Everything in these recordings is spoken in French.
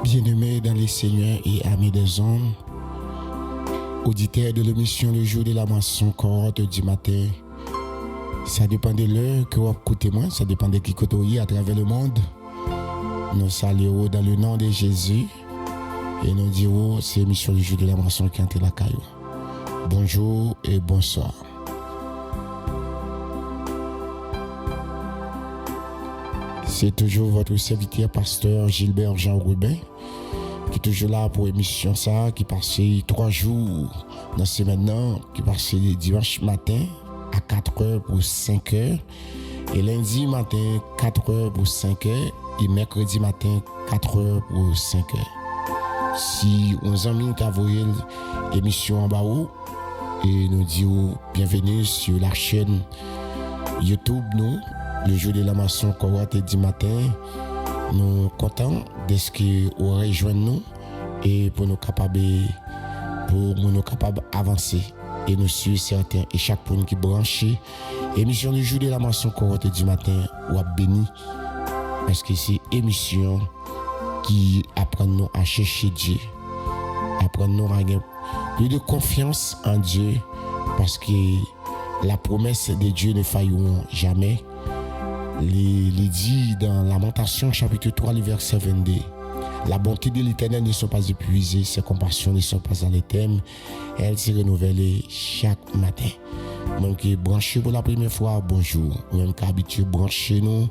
Bien-aimés dans les seigneurs et amis des hommes, auditeurs de l'émission Le Jour de la Moisson, cohorte du matin, ça dépend de l'heure que vous écoutez moi, ça dépend de qui côtoyez à travers le monde. Nous saluons dans le nom de Jésus et nous dirons c'est l'émission Le Jour de la Moisson qui entre la caillou. Bonjour et bonsoir. C'est toujours votre serviteur pasteur Gilbert Jean Rubin qui est toujours là pour l'émission ça, qui passe 3 jours dans la semaine, qui passe dimanche matin à 4h pour 5h et lundi matin 4h pour 5h et mercredi matin 4h pour 5h. Si on a mis qu'à voir l'émission en bas et nous disons bienvenue sur la chaîne YouTube nous. Le jour de la maçon cohorte du matin, nous sommes contents de ce que vous rejoignez nous et pour nous capables avancer. Et nous sommes certains et chaque personne qui branche émission du jour de la maçon cohorte du matin ou à béni parce que c'est émission qui apprend nous à chercher Dieu, apprend nous à avoir plus de confiance en Dieu parce que la promesse de Dieu ne failliront jamais. Il dit dans Lamentation chapitre 3, le verset 22, la bonté de l'Éternel ne sont pas épuisées, ses compassions ne sont pas en l'éternel, elles se renouvellent chaque matin. Même qui est branché pour la première fois, bonjour. Même qui est habitué brancher nous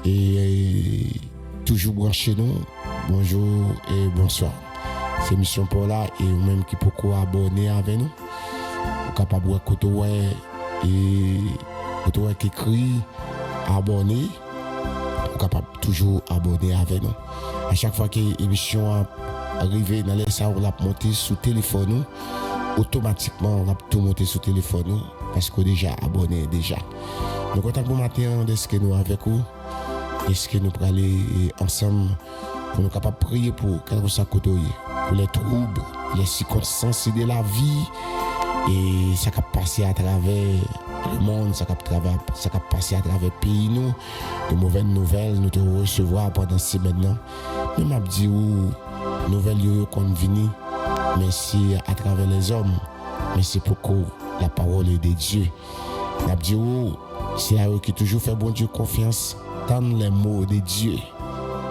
et toujours brancher nous, bonjour et bonsoir. C'est mission pour là et même qui peut abonner avec nous, capable de côtoyer et côtoyer qui écrit. Abonner, capable toujours abonner avec nous. À chaque fois que l'émission arrive dans les salles, on l'a monté sous téléphone, automatiquement on va tout monter sous téléphone parce qu'on est déjà abonné déjà. Nous comptons pour matin de ce que nous avec vous, est-ce que nous pourrons aller ensemble pour nous capables de prier pour quelque chose pour les troubles, les circonstances de la vie et ça va passer à travers le monde, ça va passer à travers le pays, nous, de mauvaises nouvelles, nous te recevoir pendant ces maintenant. Nous m'a dit où, nouvelles qu'on vient, mais c'est à travers les hommes, mais c'est pourquoi la parole est de Dieu. M'a dit où, c'est à eux qui toujours fait bon Dieu confiance, tant les mots de Dieu,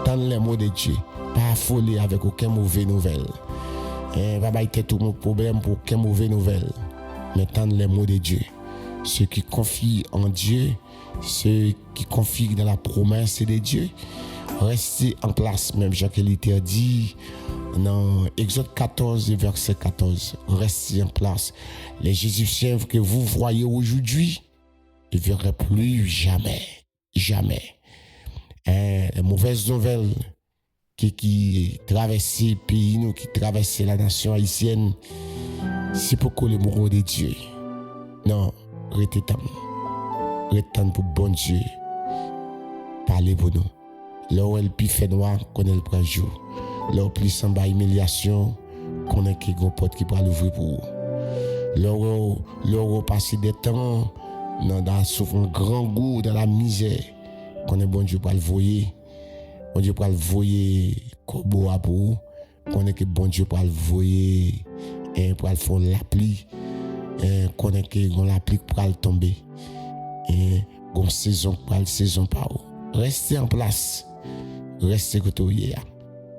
tant les mots de Dieu, pas affolé avec aucune mauvaise nouvelle. Pas bailler tout mon problème pour aucune mauvaise nouvelle, mais tant les mots de Dieu. Ceux qui confient en Dieu, ceux qui confient dans la promesse de Dieu, restez en place, même Jacques Luther dit dans Exode 14, verset 14, restez en place. Les Égyptiens que vous voyez aujourd'hui ne verrez plus jamais, jamais. Les mauvaises nouvelles qui traversent le pays, nous, qui traversent la nation haïtienne, c'est pourquoi le mot de Dieu. Non. Retendre pour bon Dieu. Parlez pour nous. Là où elle puis fait noir, qu'on elle prend jour. Là où plus en bas humiliation, qu'on est qui gros porte qui pourra l'ouvrir pour vous. Là où passer des temps, dans souffrant grand goût, dans la misère, qu'on est bon Dieu pour le voyer. Bon Dieu pour le voyer, kobo à pour qu'on est que bon Dieu pour le voyer, et pour le faire l'appli. Connaît que on l'applique pour le tomber et gon saison pour la saison pas restez en place, restez côté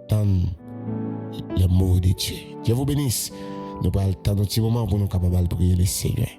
tant le mot de Dieu. Dieu vous bénisse. Nous allons attendre un petit moment pour nous capables de prier le Seigneur.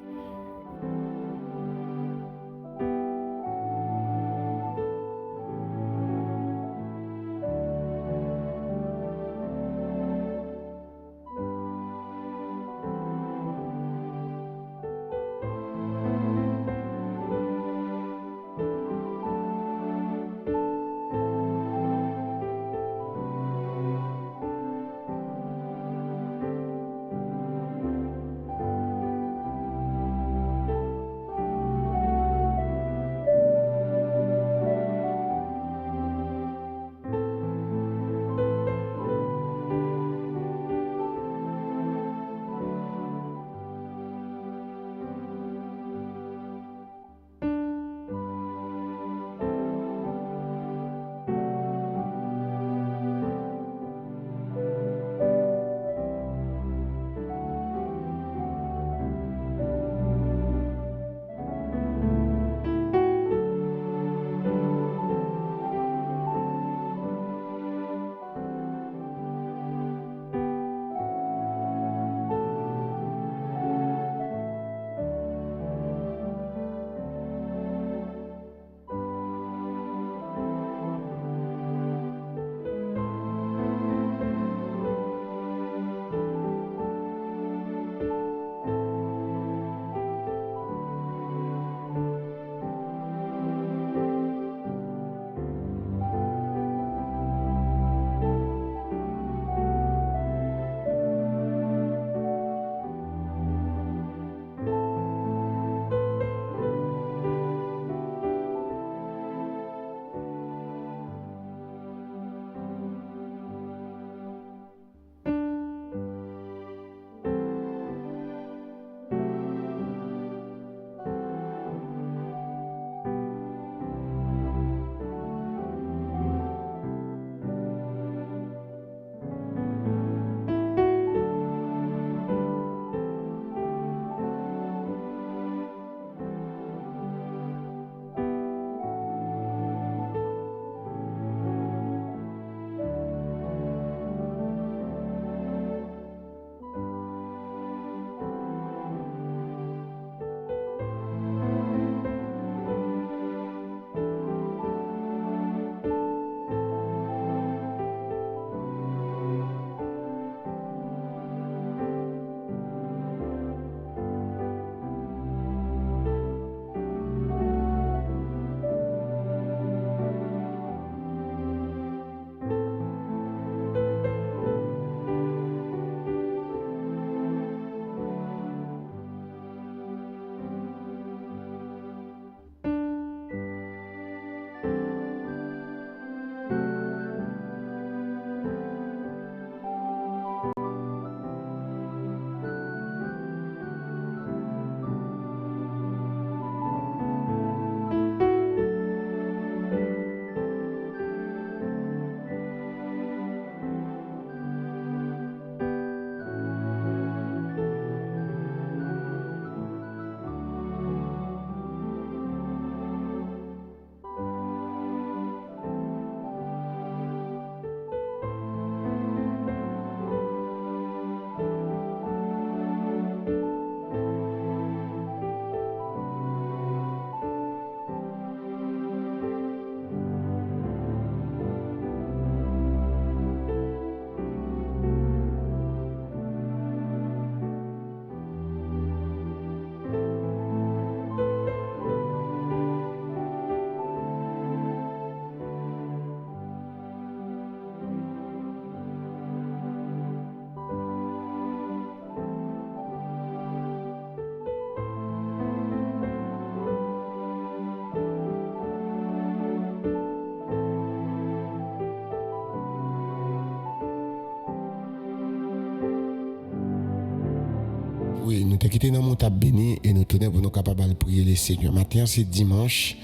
te quitté dans mon table béni et nous tenons pour nous capables de prier le Seigneur. Matin, c'est dimanche,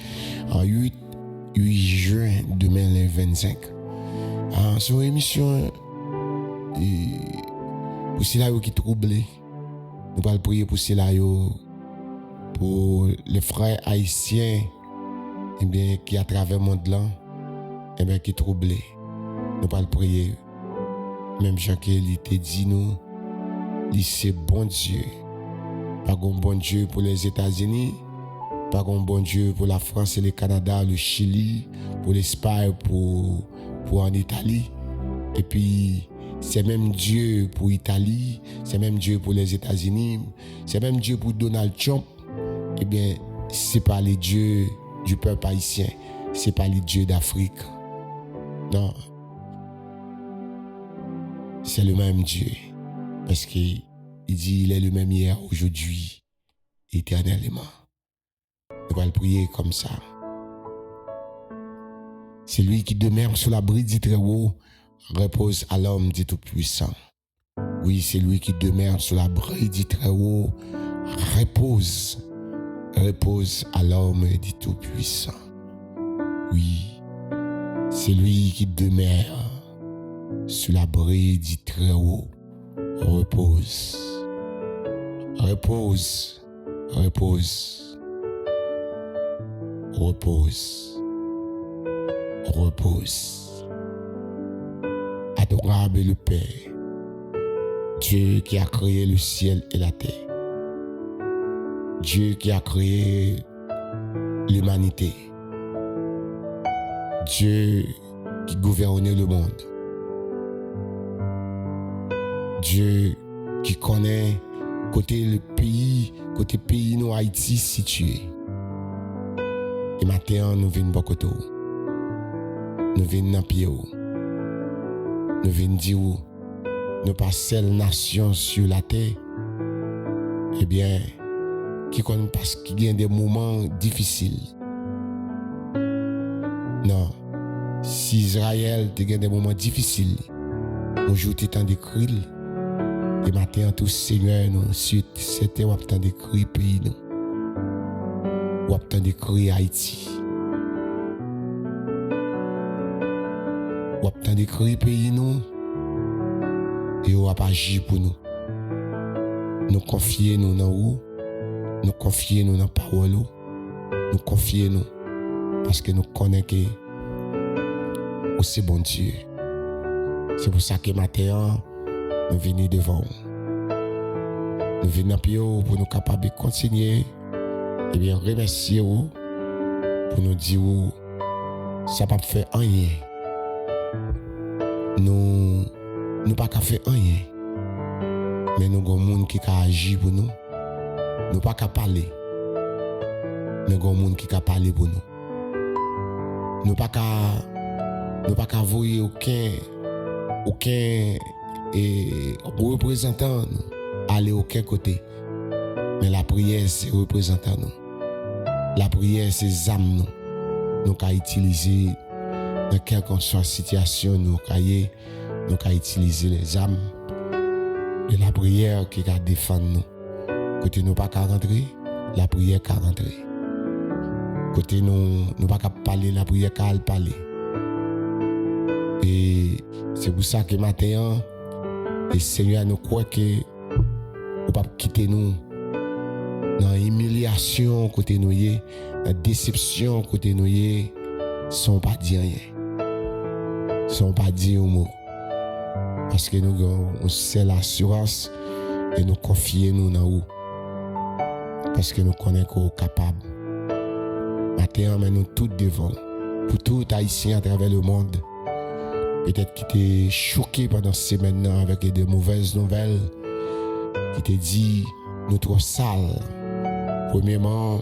8 juin 2025. Sur émission, pour ceux qui troublés, nous allons prier pour ceux pour les frères haïtiens qui à travers le monde là, qui troublés. Nous allons prier. Même Jean-Kéli il te dit nous, c'est bon Dieu. Pas un bon Dieu pour les États-Unis, pas un bon Dieu pour la France et le Canada, le Chili, pour l'Espagne, pour en Italie. Et puis, c'est même Dieu pour l'Italie, c'est même Dieu pour les États-Unis, c'est même Dieu pour Donald Trump. Eh bien, c'est pas les dieux du peuple haïtien, c'est pas les dieux d'Afrique. Non. C'est le même Dieu. Parce qu'il dit il est le même hier, aujourd'hui, éternellement. On va le prier comme ça. C'est lui qui demeure sous l'abri du Très-Haut, repose à l'homme du Tout-Puissant. Oui, c'est lui qui demeure sous l'abri du Très-Haut, repose à l'homme du Tout-Puissant. Oui, c'est lui qui demeure sous l'abri du Très-Haut, repose. Adorable le Père, Dieu qui a créé le ciel et la terre, Dieu qui a créé l'humanité, Dieu qui gouverne le monde, Dieu qui connaît côté pays nous Haïti situé. Et maintenant nous venons beaucoup. Nous venons dans pied. Nous venons dire nous pas seule nation sur la terre. Eh bien, qui connaît parce qu'il y a des moments difficiles. Non. Si Israël a des moments difficiles, on joue tant de cris. Et maintenant, tout Seigneur, nous, c'était où tant de cris pays nous. Où tant de cris Haïti. Où tant de cris pays nous. Et où agir pour nous. Nous confier nous dans où. Nous confier nous dans parole. Nous confier nous. Parce que nous connaissons que c'est bon Dieu. C'est pour ça que maintenant, nous venons devant. Nous venons pour nous capables de continuer et bien remercier vous pour nous dire ça ne peut pas faire rien. Nous ne pouvons pas faire rien. Mais nous avons des gens qui agissent pour nous. Nous ne pouvons pas parler. Mais nous avons des gens qui parlent pour nous. Nous ne pouvons pas voir aucun représentant aller aucun côté. Mais la prière, c'est représentant nous. La prière, c'est âme nous. Nous pouvons utiliser dans quelque soit situation, nous pouvons utiliser les âmes. Et la prière qui va défendre nous. Côté nous pas qu'à rentrer, la prière qu'à rentrer. Côté nous pas qu'à parler, la prière qu'à parler. Et c'est pour ça que maintenant, le Seigneur nous croit que on pas quitter nous dans l'humiliation côté nous dans la déception côté nous sans pas dire rien. Sans pas dire un mot. Parce que nous avons seule assurance et nous confier nous dans où. Parce que nous connaissons qu'on est capable. Maintenant, nous tous devant. Pour tout Haïtien à travers le monde. Peut-être qui était choqué pendant ces semaines avec de mauvaises nouvelles. Qui te dit nous trop sales. Premièrement,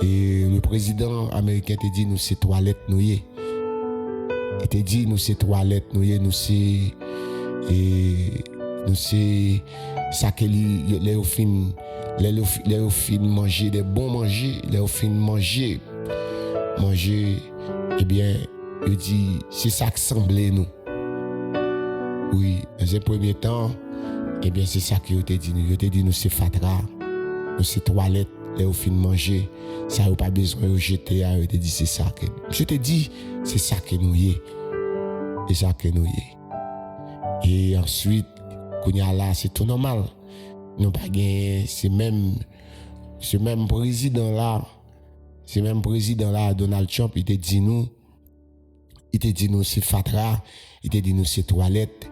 et le président américain te dit nous c'est toilettes nouillées. Il te dit nous c'est toilettes nouillées, nous c'est ça que les fin manger des bons manger, les fin manger eh bien il dit c'est ça qui semblait nous. Oui, dans un premier temps, eh bien c'est ça que je te dit nous c'est fatra. Nous c'est toilette, là au fin de manger, ça n'a pas besoin de jeter, de dire c'est ça que. Je te dis, c'est ça que nous y est. C'est ça que nous y est. Et ensuite, quand y a là, c'est tout normal. Nous pas gagné, ce même président là, Donald Trump, il te dit nous, c'est fatra, il te dit nous, c'est toilette.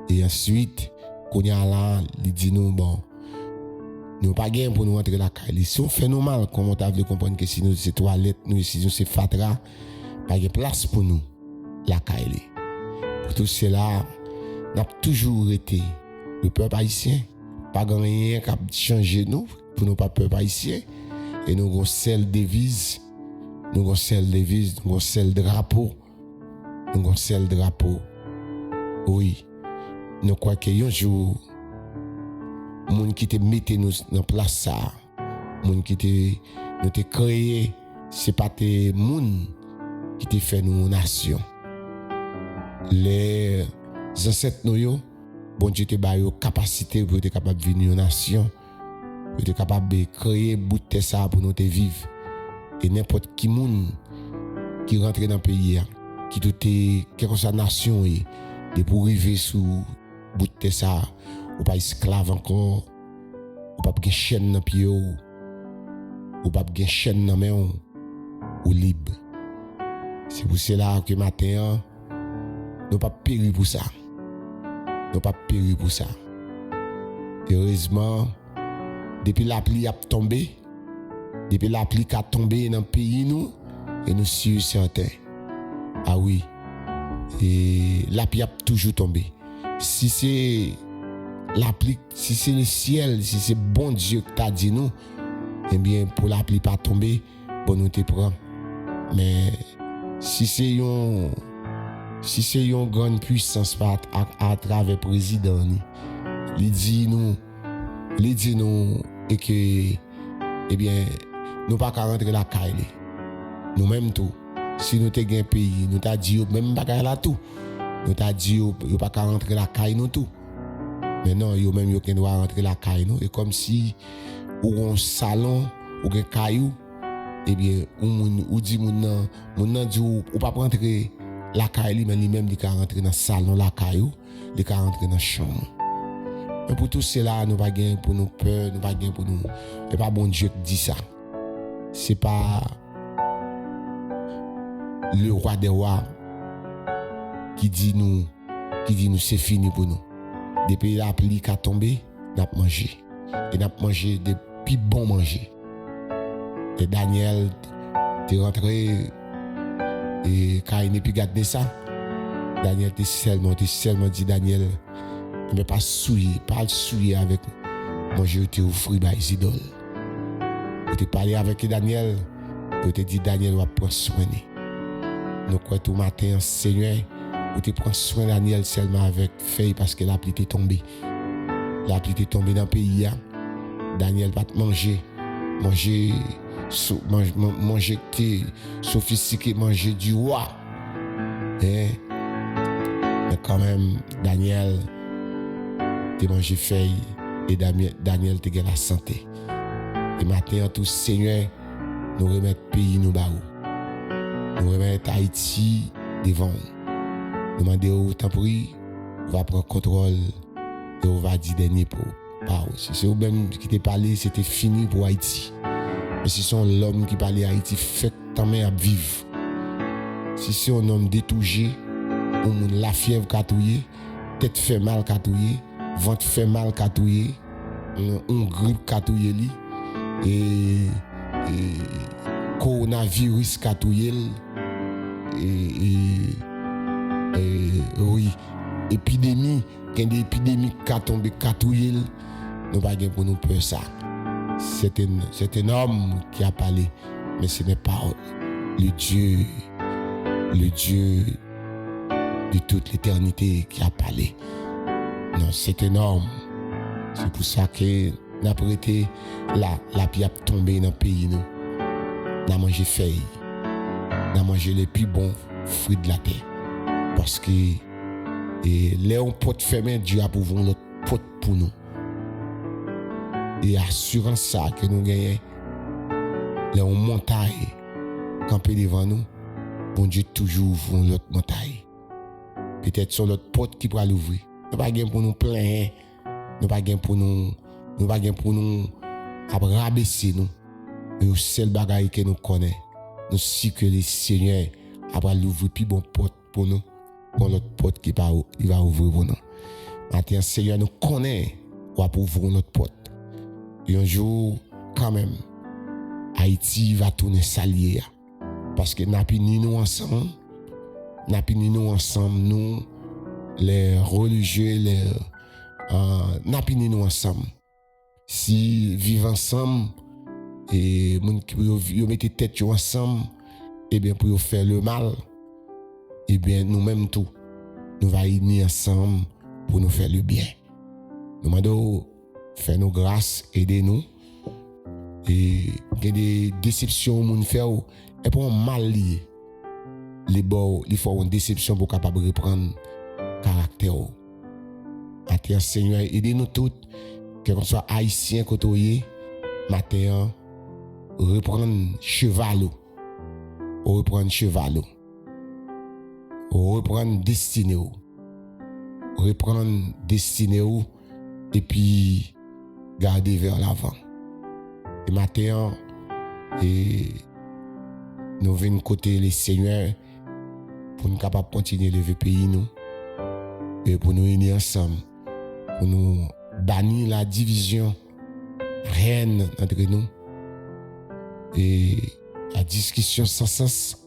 Et ensuite, quand y a là, il dit nous, bon, nous pas gagné pour nous rentrer la caille. Si on fait normal, comment tu veux comprendre que si nous, c'est toilette, nous, si nous, c'est fatra, pas de place pour nous, la caille. Pour tout cela, nous avons toujours été le peuple haïtien. Pas rien qui a changé nous, pour nous pas peuple haïtien. Et nous avons celle devise, nous avons celle drapeau. Nous avons celle drapeau. Oui. Nous croyons qu'un jour, les gens qui te mettent nous dans place ça, les gens qui nous te créé, ce n'est pas les gens qui te fait nous une nation. Les ancêtres nous, bon Dieu te ba yo capacité pour être capable de venir une nation, pour être capable de créer bout de ça pour nous te vivre. Et n'importe qui moun qui rentre dans le pays, qui tout est quelque chose nation et de pour arriver sous bout de ça, ou pas esclave encore, ou pas de chaîne dans pied ou pas de chaîne dans main ou libre. C'est pour cela que matin nous pas périr pour ça. Nous pas périr pour ça. Heureusement, depuis la pluie a tombé, depuis la pluie a tombé dans le pays nous, et nous sommes certains. Ah oui. Et la pluie a toujours tombé. Si c'est la pluie, si c'est le ciel, si c'est bon Dieu qui t'a dit nous, eh bien pour la pluie pas tomber, bon nous te prend. Mais si c'est une grande puissance à travers le président, il dit nous et que eh bien nous pas qu'à rentrer la caille. Nous même tout. Si nous t'ai un pays, nous t'a dit même pas qu'à la tout. Nous t'a dit yo pas qu'à rentrer la caille nous tout. Mais non, yo même yo qui doit rentrer la caille nous et comme si ou un salon ou un caillou eh bien ou dit mon dit ou pas rentrer la caille mais lui-même il va rentrer dans le salon la caillou, il va rentrer dans la chambre. Mais pour tout cela, nous pas gagner pour nous peur, nous pas gagner pour nous. C'est pas bon Dieu qui dit ça. C'est pas le roi des rois qui dit nous c'est fini pour nous. Depuis la pluie qui a tombé, nous avons mangé. Et nous avons mangé depuis bon manger. Et Daniel est rentré et quand il n'est plus gardé ça, Daniel était seulement dit Daniel, mais pas souiller avec manger au fruit par les idoles. Tu parlé avec Daniel, tu te dit Daniel va prendre soin. Nous croyons tout matin, Seigneur, tu prends soin de Daniel seulement avec feuille parce que la pluie est tombée. La pluie est tombée dans le pays. Daniel va te manger sophistiqué, manger du roi. Mais quand même, Daniel te mangé feuille et Daniel te gagne la santé. Et maintenant, tout Seigneur, nous remettre le pays nous barou. Nous remettre Haïti devant. Nous demandons au temps pour on va prendre contrôle et on va dire dernier pour pas. Si c'est vous-même qui t'ai parlé, c'était fini pour Haïti. Mais si c'est l'homme qui parlait Haïti, fait tant à vivre. Si c'est un homme détougé, ou la fièvre catouillée, tête fait mal catouillée, ventre fait mal catouillée, on grippe catouillée et coronavirus catouillé et oui, épidémie, quand des épidémies qui tombent catouillé, nous pas gain pour nous peur ça. C'est un homme qui a parlé, mais ce n'est pas le Dieu de toute l'éternité qui a parlé. Non, c'est un homme. C'est pour ça que nous avons été la pluie a tombé dans le pays. Nous avons mangé feuilles. Nous avons mangé les plus bons fruits de la terre. Parce que les on porte fermé, Dieu a pouvoir l'autre porte pour nous. et assurance ça que nous gagnons, les montagnes camper devant nous, bon Dieu toujours ouvre l'autre montagne. Peut-être sur l'autre porte qui pourra l'ouvrir. Nous pas gain pour nous plaindre, nous pas gain pour nous rabaisser nous. Mais le seul bagage que nous connaissons, nous savons que le Seigneur va l'ouvrir plus bon porte pour nous, pour l'autre porte qui va ouvrir pour nous. Maintenant, le Seigneur nous connaît, va ouvrir notre porte. Et un jour, quand même, Haïti va tourner salier. Parce que nous ensemble, nous, les religieux, nous ensemble. Si vivent ensemble, et vous mettez tête ensemble, et bien pour faire le mal, et bien nous-mêmes tout, nous allons unir ensemble pour nous faire le bien. Nous demandons, fais-nous grâce, aidez-nous. Et il y a des déceptions que nous faisons, et pour mal lié. Il faut une déception pour capable reprendre caractère. Maintenant, Seigneur, aidez-nous tous, que nous soyons haïtiens côtoyés, maintenant, reprendre cheval, reprendre destinée, et puis garder vers l'avant. Et maintenant, nous venons côté les seigneurs pour nous capables de continuer à lever le pays nous et pour nous unir ensemble, pour nous bannir la division reine entre nous et la discussion sans sens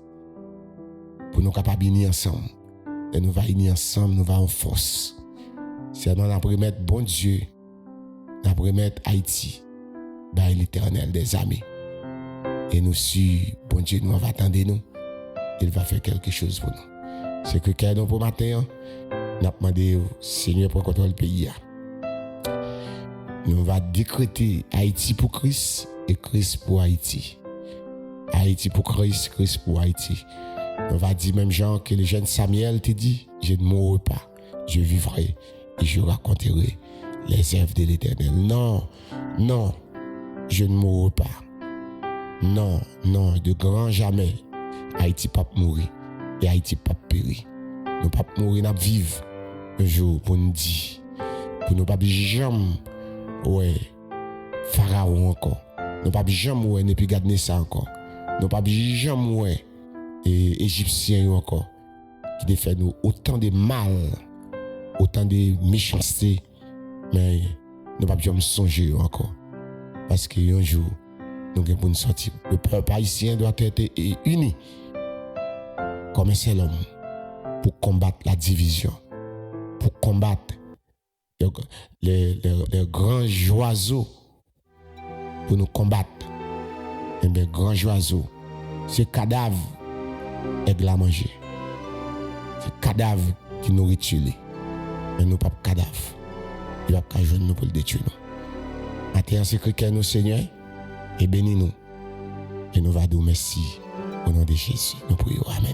pour nous capables d'unir ensemble. Et nous allons unir ensemble, nous allons en force. C'est nous allons remettre bon Dieu, nous allons remettre Haïti, par l'Éternel des armées. Et nous, si bon Dieu nous va attendre nous, il va faire quelque chose pour nous. C'est que quand nous pour matin, nous avons demandé au Seigneur pour contrôler le pays. Nous va décréter Haïti pour Christ et Christ pour Haïti. Haïti pour Christ, Christ pour Haïti. On va dire même genre que le jeune Samuel te dit, je ne mourrai pas, je vivrai et je raconterai les œuvres de l'Éternel. Non, je ne mourrai pas. Non, de grand jamais. Haïti pas mourir et Haïti pas périr. Nous pas mourir, nous vivre un jour pour nous dire, pour nous pas jamais Pharaon encore. Nous pas jamais ne plus garder ça encore. Nous pas jamais et Égyptiens encore qui ont fait nous autant de mal, autant de méchanceté, mais nous pas jamais songer encore parce que un jour nous allons pour nous sortir. Le peuple haïtien doit être uni comme un seul homme pour combattre la division, pour combattre les grands oiseaux, pour nous combattre les grands oiseaux. C'est cadavre aigle à manger. C'est cadavre qui nourrit les. Mais nous pas cadavre. Il va pas jouer nous pour le détruire. Maintenant, c'est que nous Seigneur et bénis nous. Et nous va dire merci au nom de Jésus. Nous prions. Amen.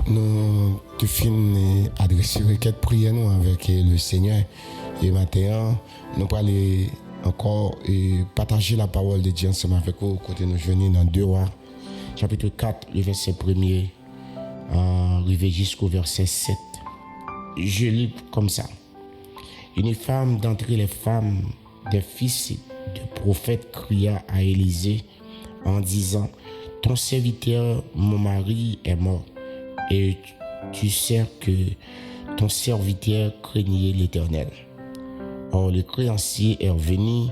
nous te fin adresser requête prière nous avec le Seigneur. Et maintenant, nous allons encore partager la parole de Dieu ensemble avec vous. Côté nous venir dans 2 Rois, chapitre 4, le verset 1er, arrivé jusqu'au verset 7. Je lis comme ça. Une femme d'entre les femmes des fils de prophètes cria à Élisée en disant: ton serviteur, mon mari, est mort, et tu sais que ton serviteur craignait l'Éternel. Or, le créancier est revenu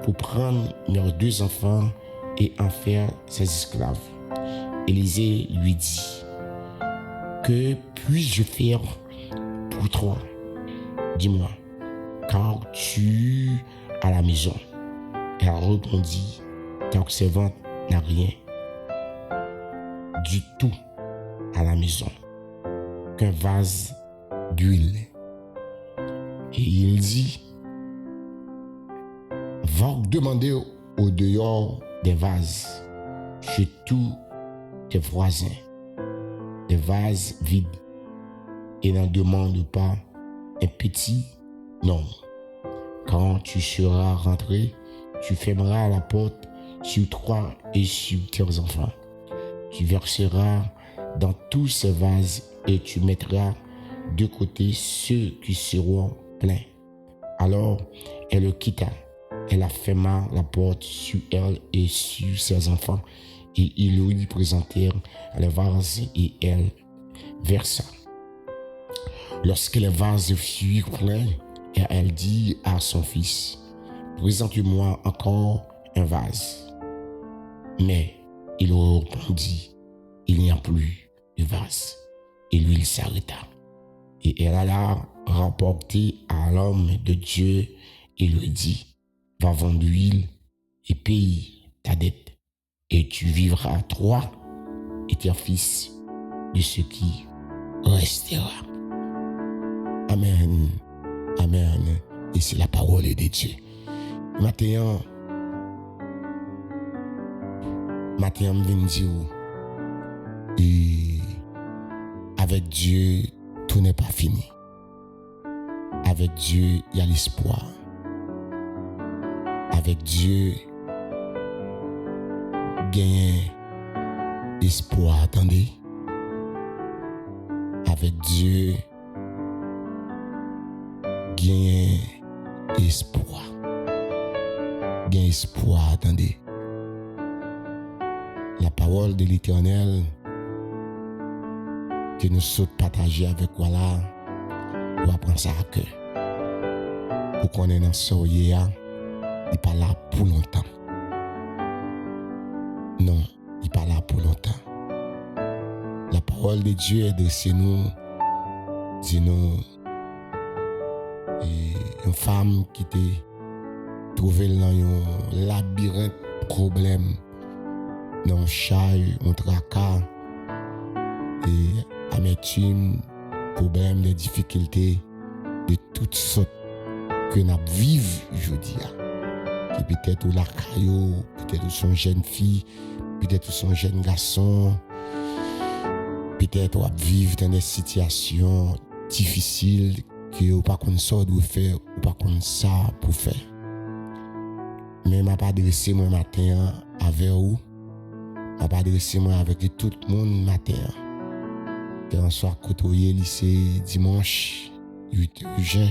pour prendre leurs 2 enfants et en faire ses esclaves. Élisée lui dit: que puis-je faire pour toi? Dis-moi, car tu as la maison. Elle répondit: ta servante n'a rien du tout à la maison qu'un vase d'huile. Et il dit: va demander au dehors des vases chez tous tes voisins, des vases vides, et n'en demande pas un petit nombre. Quand tu seras rentré, tu fermeras la porte sur toi et sur tes enfants. Tu verseras dans tous ces vases et tu mettras de côté ceux qui seront pleins. Alors elle le quitta. Elle ferma la porte sur elle et sur ses enfants. Et ils lui présentèrent les vases et elle versa. Lorsque les vases furent pleins, elle dit à son fils: présente-moi encore un vase. Mais il répondit: il n'y a plus de vase. Et l'huile s'arrêta. Et elle alla rapporter à l'homme de Dieu et lui dit: va vendre l'huile et paye ta dette, et tu vivras toi et tes fils de ce qui restera. Amen. Amen. Et c'est la parole de Dieu. Maintenant, je viens dire, et avec Dieu, tout n'est pas fini. Avec Dieu, il y a l'espoir. Avec Dieu, gagner espoir, attendez. Avec Dieu, gagner espoir. Gagner espoir, attendez. La parole de l'Éternel que nous sommes partagés avec voilà, on va prendre ça à cœur. Pour qu'on ait dans ce il n'est pas là pour longtemps. Non, il n'est pas là pour longtemps. La parole de Dieu est de nous, dis-nous, une femme qui était trouvée dans un labyrinthe de problèmes, dans un chai, un tracas, et amertume, problèmes, des difficultés de toutes sortes que nous vivons aujourd'hui. Qui peut-être la caillou, peut-être son jeune fille, peut-être son jeune garçon, peut-être on vivre dans des situations difficiles que ou pas qu'on sort de faire ou pas qu'on ça pour faire. Mais m'a pas adressé moi matin avec vous, m'a pas adressé moi avec tout le monde matin. Qu'on soit côtoyé lycée dimanche 8 juin,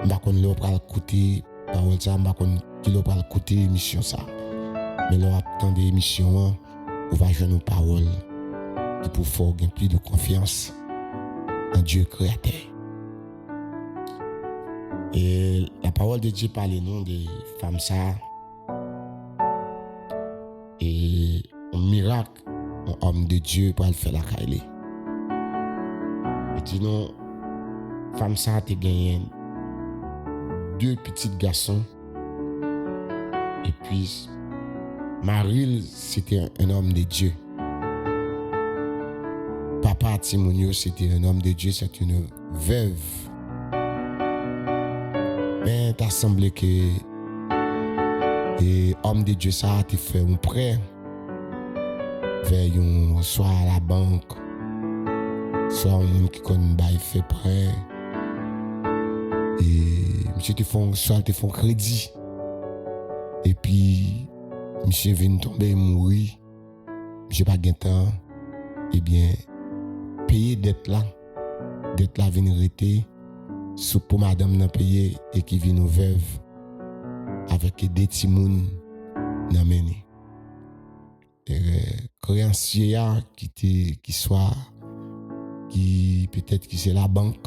m'a qu'on le pral côté parole ça, m'a qu'on qui le pral côté émission ça. Mais là attendez émission, on va jouer nos paroles qui pour faire gagner plus de confiance en Dieu créateur. Et la parole de Dieu parle nom des femmes ça. Et un miracle, un homme de Dieu pour le faire la caille. Et dis non, femme ça a gagné 2 petits garçons. Et puis Maril, c'était un homme de Dieu. Papa Timonio, c'était un homme de Dieu, c'est une veuve. Mais t'as semblé que l'homme de Dieu ça a fait un prêt vers un soit à la banque soit un monde qui connaît bail fait prêt et monsieur te font soit te font crédit et puis monsieur vient tomber mourir monsieur pas gain temps et bien payer dette là vient rester sous pour madame n'a payé et qui vient aux veuves avec des petits moun n'a mené créancier qui soit qui peut-être qui c'est la banque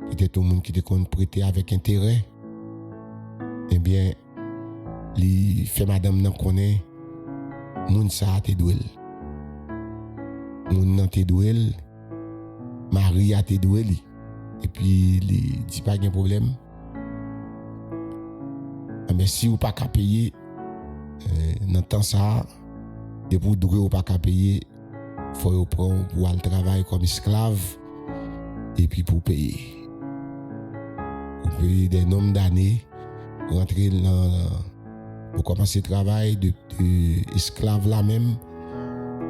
peut-être au monde qui te compte prêter avec intérêt eh bien li fait madame nan connaît moun ça te douel moun nan te douel mari a te douel et puis li dit pas de problème mais si ou pas qu'à payer dans temps ça de pour doué ou pas qu'à payer faut prendre pour aller travailler comme esclave et puis pour payer des nombres d'années rentrer pour commencer le travail de esclave là même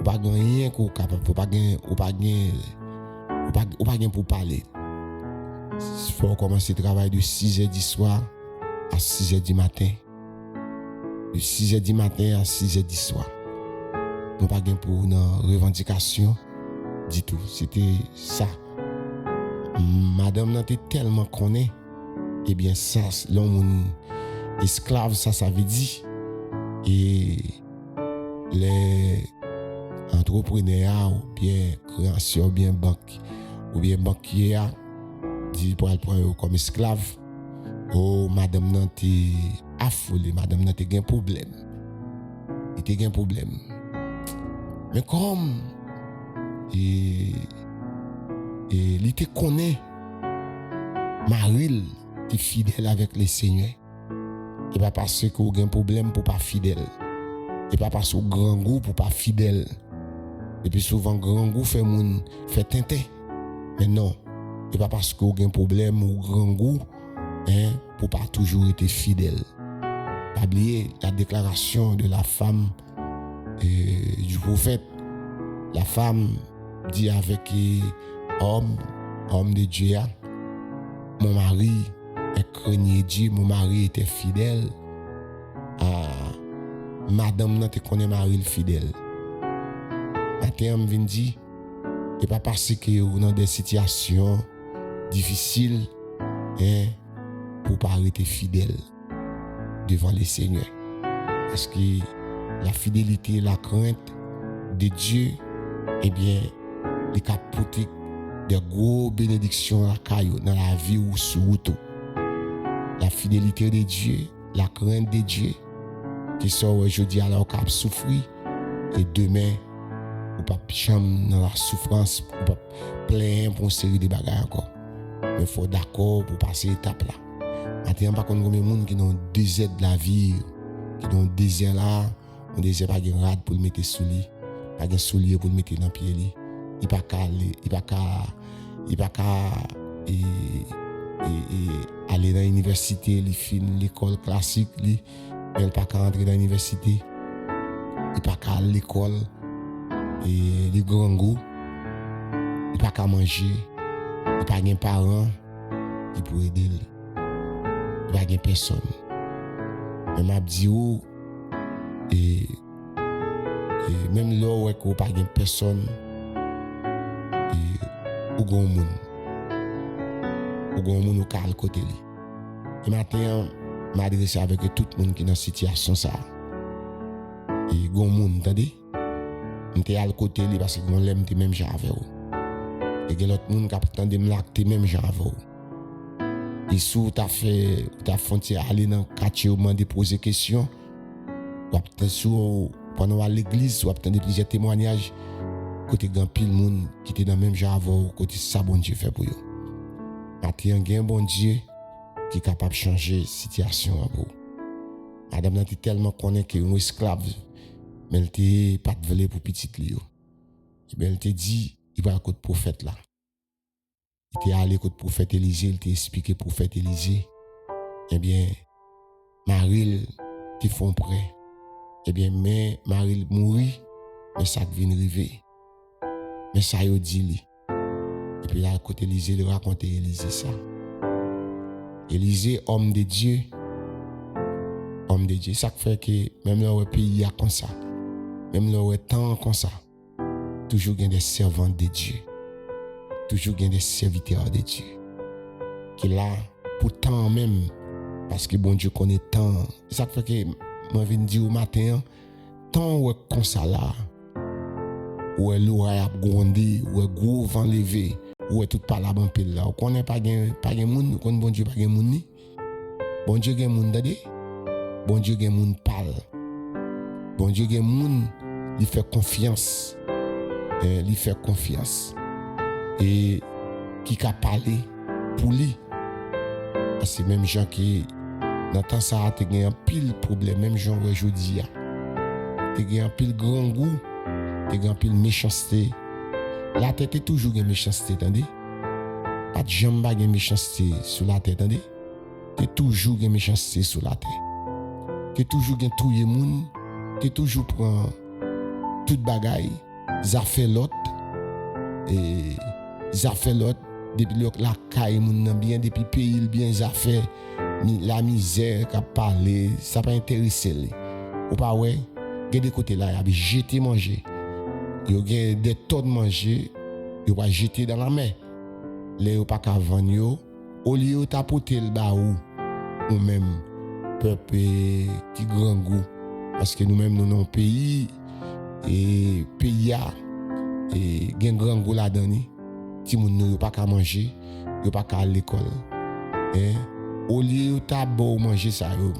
pas rien qu'on capable pas pour parler faut commencer le travail de 6h du soir à 6h du matin de 6h du matin à 6h du soir nous pas gain pour une revendication du tout c'était ça madame n'a tellement connaît et bien ça l'homme esclave ça veut dire et les entrepreneurs ou bien créanciers ou bien banque ou bien banquier dit pour prendre comme esclave oh madame n'a été affolée madame n'a été un problème il était un problème mais comme et il était connaît Maril est fidèle avec le Seigneur et pas parce que vous avez un problème pour pas fidèle et pas parce que vous grand goût pour pas fidèle et puis souvent grand goût fait tenter mais non et pas parce que vous avez un problème ou grand goût pour pas toujours être fidèle pas oublier la déclaration de la femme du prophète la femme dit avec homme de Dieu mon mari est craignait Dieu mon mari était fidèle à madame n'a te connaît mari fidèle matin me vient dit et pas parce que ou dans des situations difficiles pour pas rester fidèle devant le Seigneur parce que la fidélité la crainte de Dieu eh bien les capoter des gros bénédictions dans la vie ou sur tout la fidélité de Dieu la crainte de Dieu qui sort aujourd'hui alors qu'on souffrir et demain ou pas chambre dans la souffrance ou pas plein pour une série de bagages encore mais faut d'accord pour passer étape là maintenant pas qu'on combien monde qui dans désert de la vie qui dans désert là on désert pas de rade pour le mettre sous lit pas de soulier pour le mettre dans pied lit il pas aller dans l'université il fin l'école classique il pas rentrer dans l'université il pas à l'école et les grands goûts il pas manger il pas de parents qui pour aider il pas de personne mais m'a dit et même là où il pas de personne et ou gon moun ou kal côté li et matin m'adresser avec tout le monde qui dans situation ça et gon moun entendez m'était à côté li parce que gon l'aime même genre avec ou et que l'autre monde qui attendait me lacter même genre avec ou et sous t'as fonté aller dans quartier ou demander poser question ou peut-être pendant à l'église ou attendre plusieurs témoignages côté grand pile monde qui était dans même genre avec côté ça bon Dieu fait pour eux matin un bon Dieu qui est capable de changer situation pour madame n'a tellement connaît que un esclave mais elle était pas de voler pour petite li et bien elle te dit il va à côté prophète là il était allé côté prophète Élisée il t'a expliqué prophète Élisée et bien Marie te font prêt et bien mais Marie mourit mais ça vient arriver mais ça yo dit li Et puis là, côté Élisée, il racontait Élisée ça. Élisée, homme de Dieu. Homme de Dieu. Ça fait que même le pays a comme ça. Même le temps comme ça. Toujours il y a des servants de Dieu. Toujours il y a des serviteurs de Dieu. Qui là, pourtant même, parce que bon Dieu connaît tant. Ça fait que moi viens dire au matin, tant ou comme ça là, ou l'oreille a grondé, ou gros vent levé, ou tout par la bonne pile là. On connaît pas gen moun, on connaît bon Dieu pas gen moun ni. Bon Dieu gen moun dade. Bon Dieu gen moun parle. Bon Dieu gen moun, il fait confiance. Il fait confiance. Et qui a parlé pour lui. C'est même gens qui dans temps ça te gen un pile problème, même gens aujourd'hui te gen un pile grand goût, te gen un pile méchanceté. La tête est toujours gen méchanceté, attendez. Pas de jambe pas gen méchanceté sur la tête, attendez. T'es toujours gen méchanceté sur la tête. T'es toujours gen touyer moun, t'es toujours prend toute bagaille, ça fait l'autre et ça fait l'autre depuis la caille moun bien depuis pays bien ça fait la misère qu'a parlé, ça pas intéressé lui. Ou pas ouais, gade des côtés là, il a jeté manger. Yo gen des tonnes de manger, yo va jeter dans la mer. Les yo pas qu'à vendre yo, au lieu tapoter le ba ou même peuple qui grand goût parce que nous-mêmes nous dans pays et pays a et gen grand goût là-dedans. Ti moun nou yo pas qu'à manger, yo pas qu'à l'école. Au lieu ta bo manger ça yo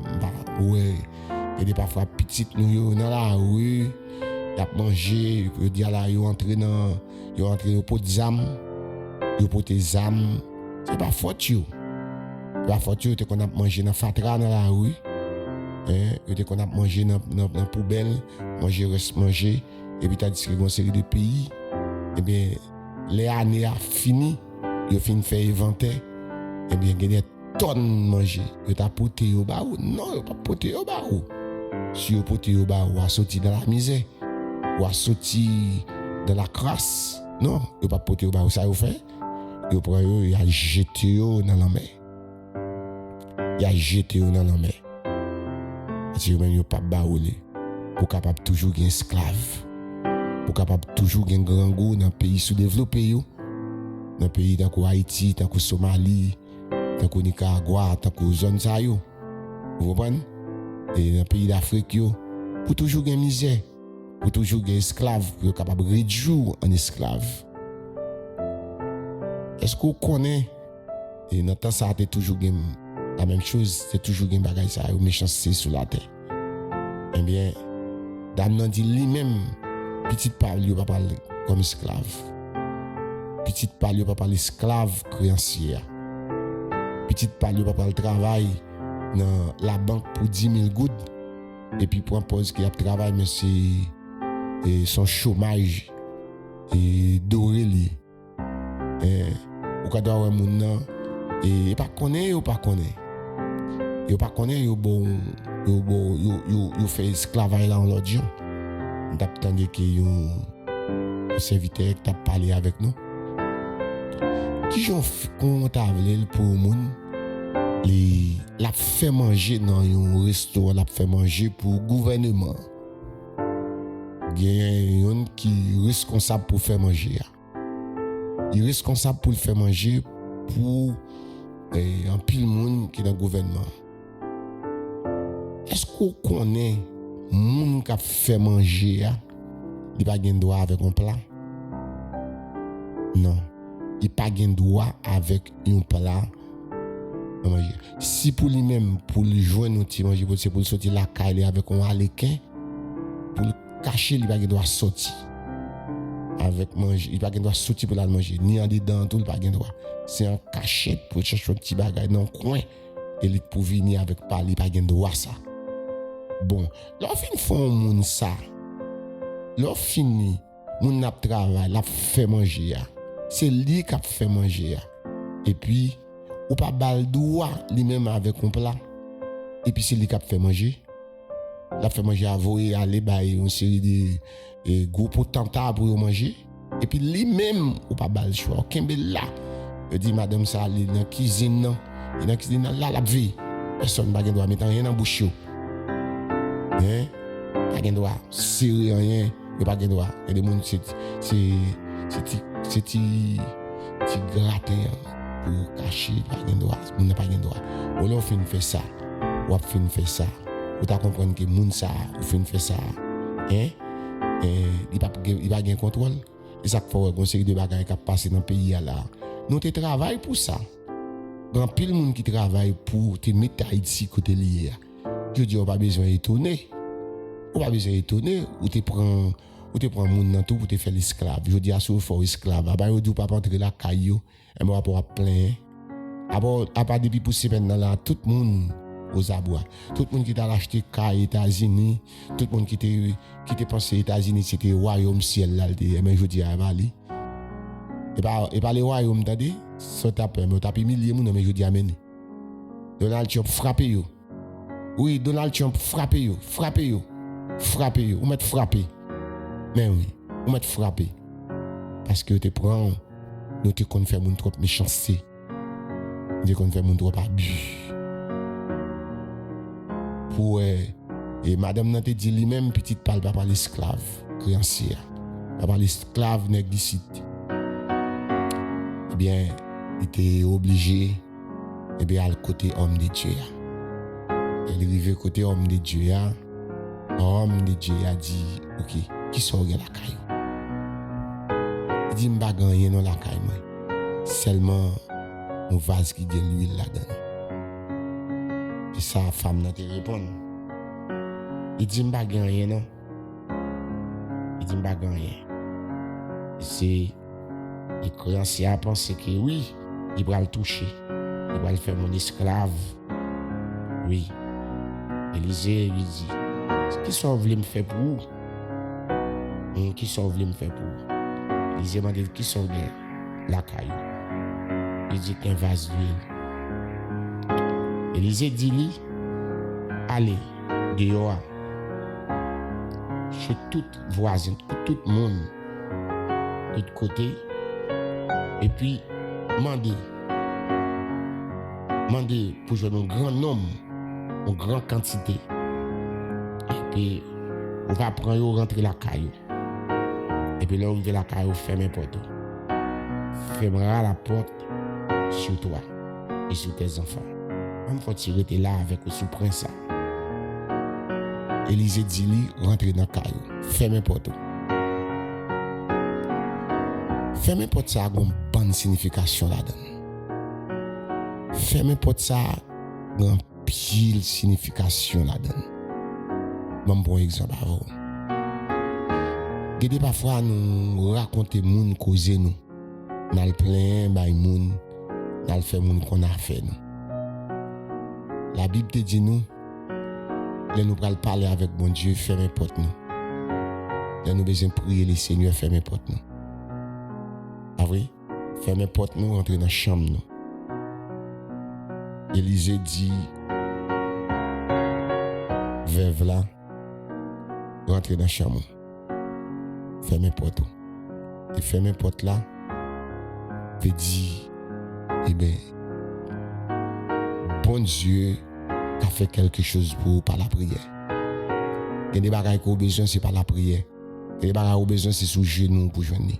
ouais, et des parfois petite nous yo dans la rue, y a manger, yo di là yo entrer au pot d'zam, yo pote zam, c'est pas faute yo. La faute yo te qu'on a manger dans fatra dans la rue. Yo te qu'on a manger dans poubelle, manger et puis t'as dit que une série de pays et bien les années a fini, yo fin fait inventaire et bien il y a des tonnes manger, yo t'a porté au bas non, yo pas porté au bas. Si yo porté au bas ou a sorti dans la misère ou a sorti dans la crasse, non, yo pas porté au bas, ça yo fait, yo prend yo, y a jeté yo dans la mer. Il a jeté dans la mer. Si vous même pas baoulé, pour capable toujours gagner esclave, pour capable toujours gagner grand goût dans pays sous-développé dans pays tant que Haïti, tant que Somalie, tant que Nicaragua, tant que zone ça yo. Vous comprenez? Et dans pays d'Afrique yo, pour toujours gagner misère, pour toujours gagner esclave, pour capable réduire en esclave. Est-ce que vous connaissez et dans temps ça a toujours gagné la même chose, c'est toujours une bagaille ça, une méchanceté sur la terre. Eh bien, Dame dit lui-même, petite parle, il va parler comme esclave. Petite parle, il va parler esclave créancier. Petite parle, il va parler travail dans la banque pour 10 000 gouttes. Et puis pour un poste qui a travail, mais c'est son chômage et doré li. Ou quand doit mon nom et pas connaît ou pas connaît. Yo pas connaît yo fait esclavage là en l'autre gens. D'attendre que yo serviteur t'a parlé avec nous. Qui j'en comptable pour moun la fait manger dans un restaurant, la fait manger pour gouvernement. Il y a un qui est responsable pour faire manger. Il est responsable pour faire manger pour un pile monde qui est dans le gouvernement. Est-ce qu'on connaît monde qui a fait manger, il n'a pas de droit avec un plat? Non. Il n'a pas de droit avec un plat. Si pour lui-même, pour lui jouer nous manger, c'est pour sortir la caille avec un aléquin, pour le cacher, il n'a pas de droit sortir. Avec manger, il n'a pas de droit sortir pour la manger, ni en dedans, tout, il n'a pas de droit. C'est un cachette pour chercher un petit bagage dans le coin, et il pour venir avec parler, il n'a pas de droit ça. Bon, lorsqu'on fait un monde ça, lorsqu'on finit, mon a travail, l'a fait manger. C'est lui qui a fait manger. Et puis, ou pas bal droit lui-même avec un plat. Et puis c'est lui qui a fait manger. L'a fait manger à voyer, aller bailler une série de gros potentiels pour manger. Et puis lui-même, ou pas bal choix, kembe là. Je dis, madame, ça, il est dans la cuisine, non. Il est dans la cuisine, là, la vie. Personne n'a pas droit mettre rien dans la bouche. Hein? Pas droit serrer rien. Il pas droit. Il y a des gens, c'est gratter pour cacher. Pas droit. On n'a pas droit. On a fait ça. On a fait ça. On t'a compris que moun ça, on fait ça. Hein? Il pas de contrôle. Et ça fait une série de bagages qui passent dans le pays là. Nous travaillons pour ça. Grand pile monde qui travaille pour te mettre Haïti côté lié. Je dis on pas besoin d'étonner. On pas besoin d'étonner ou te prend monde dans tout pour te faire l'esclave. Je dis à ce faut esclave. Après on dit pas rentrer la caillou et moi rapport à plein. Après depuis pour semaine là tout le monde aux abois. Tout le monde qui t'a acheté caille États-Unis, tout le monde qui t'a pensé États-Unis c'était royaume ciel là mais je dis à Bali. Et pas les royaumes t'as ça t'a peur mais t'as pas milliers moun mais je dis amen. Donald Trump frappé yo. Oui, Donald Trump frappé yo. Ou mettre frappé. Mais oui, ou mettre frappé. Parce que te prend nous te kon faire moun trop méchanceté. Nous te kon faire moun trop abus. Pour et madame n'a te dit lui-même petite parle pas l'esclave créancier. Pas l'esclave néglicite. Eh bien, il était obligé et bien à le côté homme de Dieu. Il est arrivé côté homme de Dieu. Homme de Dieu a dit OK, qui sort de la caille? Il dit m'pa gagner dans la caille moi. Seulement un vase qui gagne l'huile là-dedans. Et sa femme n'a te répond. Il dit m'pa gagner non. Il dit m'pa gagner. C'est les créanciers a pensé que oui, il va le toucher. Il va le faire mon esclave. Oui. Élisée lui dit, qui sont voulu me faire pour vous? Qui sont voulu me faire pour vous? Élisée m'a dit, qui sont bien? La caillou. Il dit qu'un vase d'huile. Élisée dit lui, allez, dehors. Chez toute voisine, tout le monde, de l'autre côté. Et puis, mandez pour jouer un grand nombre, une grande quantité. Et puis, on va prendre rentrer la caillou. Et puis là, on va la caillou, fermer la porte. Fermera la porte sur toi et sur tes enfants. On faut tirer là avec le sous-prince. Élisée dit lui, rentrer dans la caillou, fermer la porte. Fermer porte ça a une bonne signification là-dedans. Fermer porte ça a une pile signification là-dedans. Bon pour exemple avant. Gade parfois nous raconter moun causer nous. Dans le plein bay moun, dans le fait moun qu'on a fait nous. La Bible te dit nous là nous pral parler avec bon Dieu, fermer porte nous. Là nous besoin prier le Seigneur, fermer porte nous. Ah oui, fermez porte nous, rentrer dans la chambre nous. Élisée dit, veuve là, rentrer dans la chambre. Fermez porte. Et fermez porte là, veut dire, eh bien, bon Dieu a fait quelque chose pour vous par la prière. Il y a des bagages qu'on a besoin, c'est par la prière. Il y a des bagages qu'on a besoin, c'est sous genou pour joindre.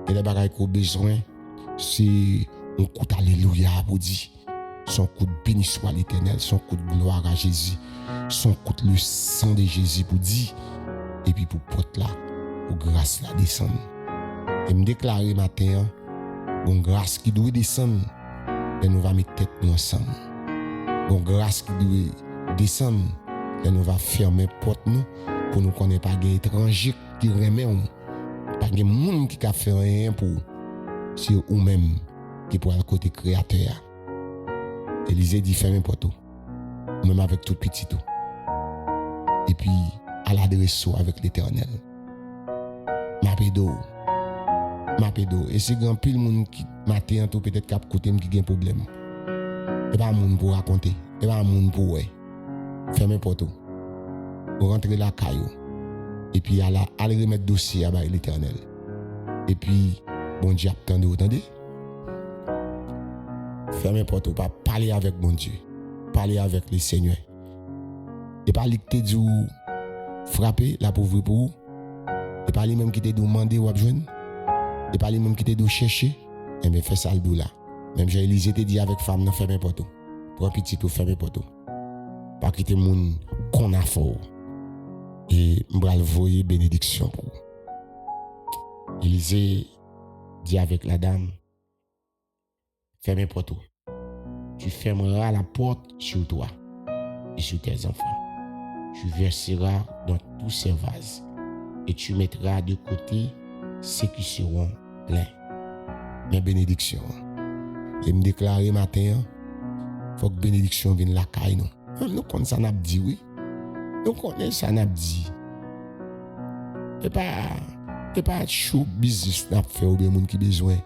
Et les bagages qu'on a besoin, c'est un coup d'alléluia pour dire. Son coup de béni soit l'Éternel, son coup de gloire à Jésus, son coup de le sang de Jésus pour dire. Et puis pour porte là, pour grâce là descendre. Et me déclarer matin, bon grâce qui doit descendre, et nous va mettre tête nous ensemble. Bon grâce qui doit descendre, et nous va fermer porte nous pour nous connaître pas des étrangers qui remettent. Pas de monde qui a fait rien pour c'est ou même qui pour le côté créateur. Élisée dit fermez porte même avec tout petit tout. Et puis à l'adresse avec l'Éternel. Ma pédo et c'est grand pile monde qui matin tout peut-être cap côté qui a un problème. Et pas monde pour raconter, et pas monde pour ouais. Fermez porte. Pour rentrer la caillou. Et puis aller remettre dossier à l'Éternel. Et puis, bon Dieu attend de vous, attendez. Fermez porte, pas parler avec bon Dieu. Parler avec le Seigneur. Et pas lui qui te dit frapper la pauvre pour vous. Et pas lui même qui te dit demander ou besoin. Et pas lui même qui te dit chercher. Et bien, fais ça le dos là. Même Jean-Élisée te dit avec femme, non, fermez porte. Pour un petit tout, fermez porte. Pas quitter moun qu'on a fort. Et m'bral voyer bénédiction pour. Élisée dit avec la dame, fermez porte. Tu fermeras la porte sur toi et sur tes enfants. Tu verseras dans tous ces vases et tu mettras de côté ceux qui seront pleins. Mes bénédictions. Et me déclarer matin, faut que bénédiction vienne la caille nous. Nous connaissons ça n'a dit oui. Nous connaissons ça n'a dit. Et pas show business n'a fait ou bien monde qui besoin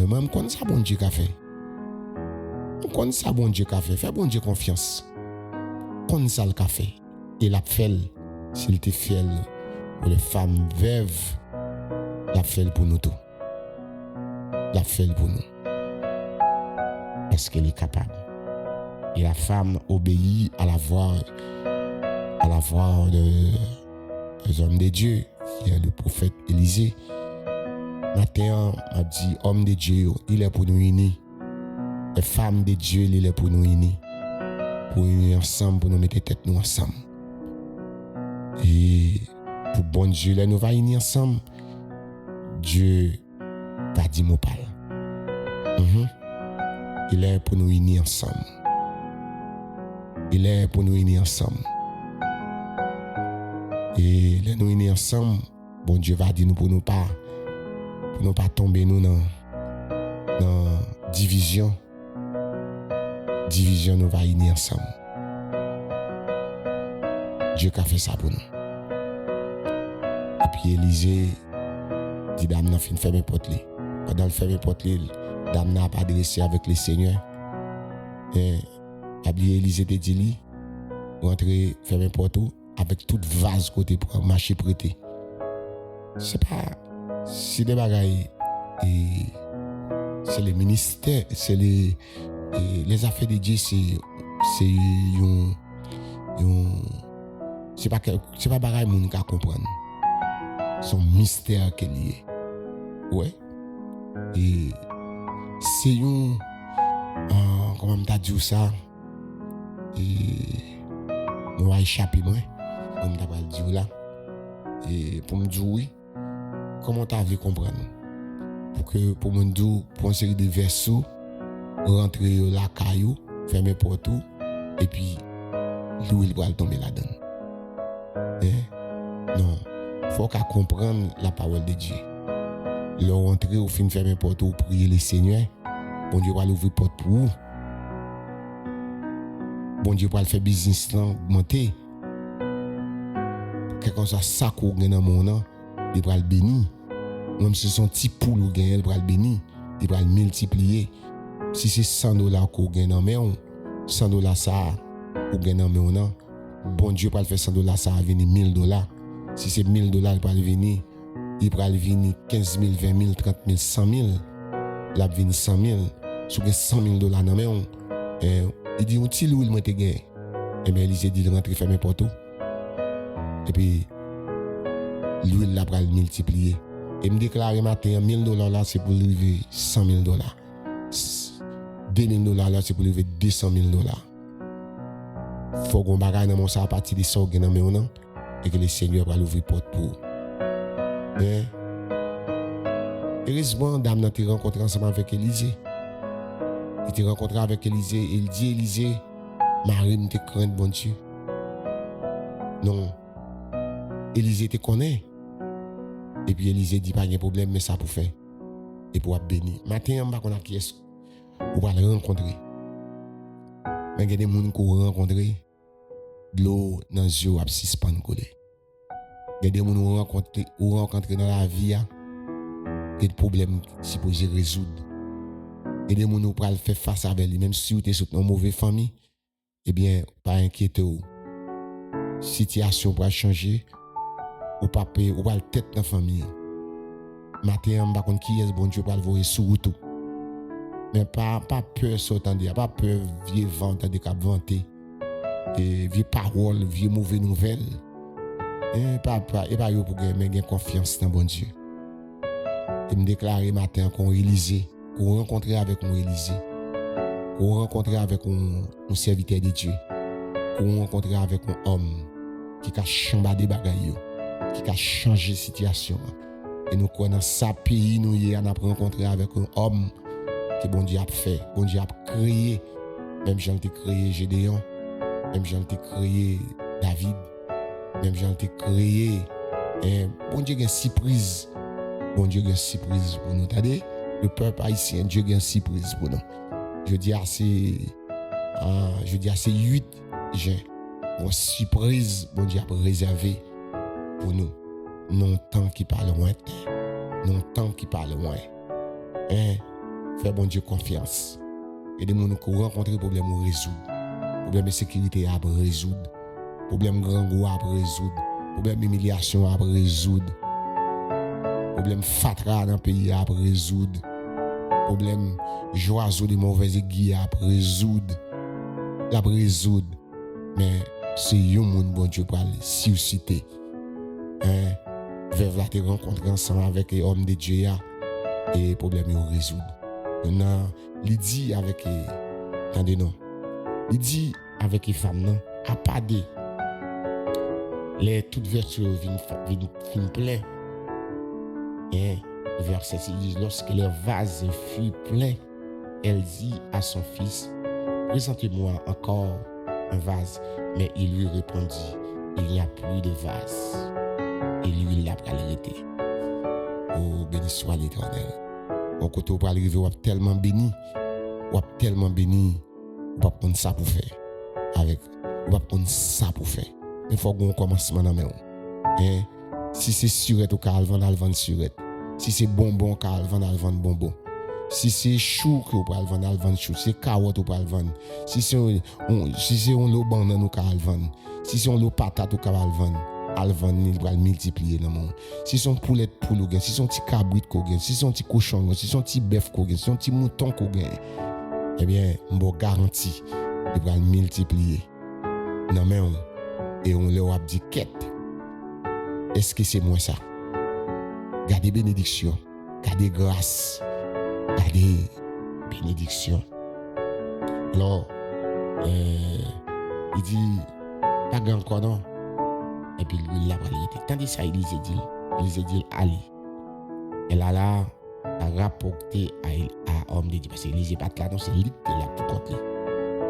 même connaît ça bon Dieu qu'a fait. Nous connaissons ça bon Dieu qu'a fait. Fais bon Dieu confiance. Connaît ça le qu'a fait. Et l'a fait s'il te fait pour les femmes veuves, l'a fait pour nous tout. L'a fait pour nous. Est-ce qu'elle est capable? Et la femme obéit à la voix des hommes de Dieu, qui est le prophète Élisée. Matin, m'a dit, homme de Dieu, il est pour nous unir. Les femmes de Dieu, il est pour nous unir. Pour unir ensemble, pour nous mettre tête nous ensemble. Et pour bon Dieu, là, nous va unir ensemble. Dieu va dire mon parle. Il est pour nous unir ensemble. Il est pour nous unir ensemble. Et les nous unir ensemble, bon Dieu va dire nous pour nous pas tomber nous dans division. Division nous va unir ensemble. Dieu a fait ça pour nous. Et puis Élisée dit dame n'a fin fermer porte li. Pendant le fermer porte li, dame n'a pas adressé avec le Seigneur. Et Élisée te dit li rentrer fermer porte avec toute vase côté pour marcher prêter. C'est pas si des bagailles et c'est le ministère, c'est les affaires de Dieu, c'est pas bagaille moun ka comprendre. Son mystère qu'elle est. Ouais. Et c'est comment m'ta dit ça et on va échapper moi. On m'a pas dit là. Et pour me dire oui, comment t'as vu comprendre? Pour me dire pour une série de versos rentrer la caillou, fermer porte et puis l'huile va tomber là-dedans. Non, faut qu'à comprendre la parole de Dieu. Le rentrer au fin fermer porte ou prier le Seigneur, bon Dieu va l'ouvrir porte pour vous. Bon Dieu va le faire business là augmenter. Quelque chose ça qu'on gagne dans mon nom, il va le bénir. Même si son petit poule ou gagne, il va le bénir, il va le multiplier. Si c'est $100 qu'on gagne dans mon $100 ça ou gagne dans mon nom, bon Dieu va le faire $100 ça va venir $1000. Si c'est $1000 il va venir, il va venir 15 000, 20 000, 30 000, 100 000. Il va venir 100 000. Si vous avez $100 000 dans mon il dit, où est-ce que vous avez gagné? Et bien, Élisée dit, rentre fermer porte. Et puis, l'huile là va le multiplier. Et me déclare matin, $1000 là, c'est pour lever $100 000. $2000 là, c'est pour lever $200 000. Faut qu'on bagaille dans mon ça à partir de ça, dans mes nom, et que le Seigneur va l'ouvrir porte pour. Heureusement, dame n'a été rencontré ensemble avec Élisée. Il était rencontré avec Élisée et il dit Élisée, Marie me te craint bon Dieu. Non. Élisée te connaît. Et puis Élisée dit pas de problème mais ça pour faire et pour bénir. Matin on va qu'on a qui est ou va le rencontrer. Mais il y a des gens qu'on rencontrer de l'eau dans les yeux à suspendre coller. Il y a des gens qu'on rencontrer dans la vie des problèmes supposés résoudre. Et des gens qui peuvent faire face avec lui, même si vous êtes dans une mauvaise famille, eh bien, pas inquiétez-vous. Situation va changer, ou pas payer, ou pas le tête dans la famille. matin, je ne qui est bon Dieu pour le voir sur route. Mais pas peur s'entendre, pas peur vieux vent de cap vanter. Et vieux paroles, vieux mauvaises nouvelles. Et pas yo pour gagner confiance dans bon Dieu. Et me déclarer matin qu'on Élysée, qu'on rencontrer avec un Élysée, qu'on rencontrer avec un serviteur de Dieu, qu'on rencontrer avec un homme qui a changé des bagailles, qui a changé la situation. Et nous connaissons ça pays, nous y avons rencontré avec un homme que bon Dieu a fait, bon Dieu a créé, même Jean a créé Gédéon, même Jean a créé David, même Jean a créé. Et bon Dieu a une surprise. Bon Dieu a une surprise pour nous. T'as dit, le peuple haïtien, Dieu a une surprise pour nous. Je dis assez 8 juin. Une surprise, bon Dieu a réservé pour nous. Non temps qui parle loin. Non temps qui parle loin. Fais bon Dieu confiance. Et des gens qui rencontrent des problèmes à résoudre. Problème de sécurité à résoudre. Problème grand goût à résoudre. Problème d'humiliation à résoudre. Problème fatra dans le pays à résoudre. Problème joiseau de mauvais aiguilles à résoudre. La résoudre. Mais c'est un monde bon Dieu pour aller susciter. Vers la te rencontrer ensemble avec les hommes de Dieu et les problèmes à résoudre. Maintenant, il dit avec attendez non. Il dit avec les femmes à pas de les toutes vertus viennent plein. Et verset 6 dit lorsque les vases furent pleins, elle dit à son fils, présentez-moi encore un vase. Mais il lui répondit, il n'y a plus de vase. Et lui, il a arrêté. Oh, béni soit l'Éternel. Mon côté, on peut arriver, on tellement béni. On tellement béni. On va prendre ça pour faire. On va prendre ça pour faire. Il faut qu'on commence maintenant. Si c'est surette, on va vendre surette. Si c'est bonbon, on va vendre bonbon. Si c'est chou, on va vendre chou. Si c'est carotte, on va vendre. Si c'est un lot banane, on va vendre. Si c'est un lot patate, on va vendre. Alvan il va multiplier dans le monde. Si son poulet pour le gain, si son petit cabrit qu'on gagne, si son petit cochon, si son petit bœuf qu'on gagne, si son petit mouton qu'on gagne, eh bien, on garantit il va multiplier. Non mais on leur a dit quête. Est-ce que c'est moi ça? Gardez bénédiction, gardez grâce, gardez bénédiction. Alors, il dit pas grand encore non. Et puis lui l'a parlé. Tandis ça, Élysée dit allez. Elle a là rapporté à homme de Dieu. Parce que Élysée pas là, non, c'est lui qui l'a pour côté.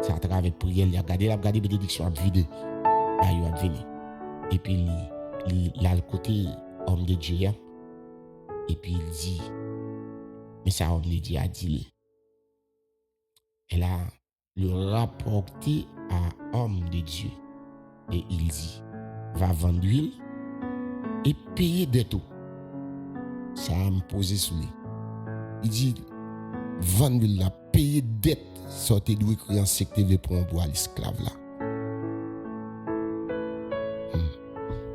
C'est à travers prière, il a gardé bénédiction à vider. Il a venu. Et puis il a le côté homme de Dieu. Et puis il dit, mais ça homme de Dieu a dit. Elle a le rapporté à homme de Dieu. Et il dit, va vendre l'huile et payer des taux. Ça a me posé sous lui. Il dit, vendre l'huile là, payer dette, sortez d'où écrit en secte pour un bois l'esclave là.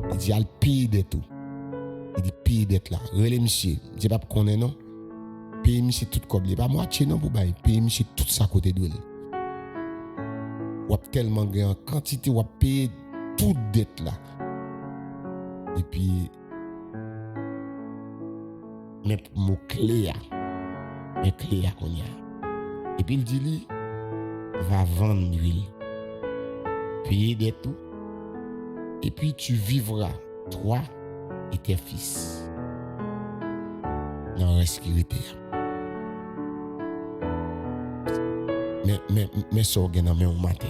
Il dit, elle paye des taux. Il dit, payer dette là. Relais monsieur, je ne sais pas qu'on est non. Payer monsieur tout comme il pas moitié non pour bailler. Payer monsieur tout ça côté d'huile. Ou tellement grand quantité ou payer toute dette là. Et puis, mes mots clés qu'on y a. Et puis il dit lui, va vendre l'huile, payer des tout, et puis tu vivras, toi et tes fils, dans la sécurité. Mais ça, on a dans mon matin.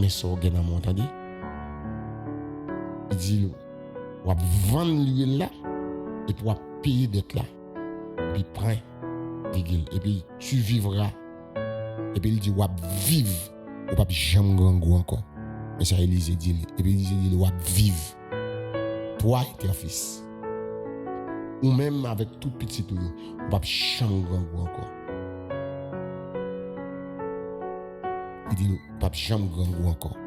Mais ça, on a dans mon entendez. Il dit, on va vendre l'huile là, et puis on va payer d'être là. Puis prends, et puis tu vivras. Et puis il dit, on va vivre. On va jamais grand goût encore. Mais ça, Élysée dit, et puis Élysée dit, on va vivre. Toi et tes fils. Ou même avec tout petit tout, on va jamais grand goût encore. Il dit, on va jamais grand goût encore.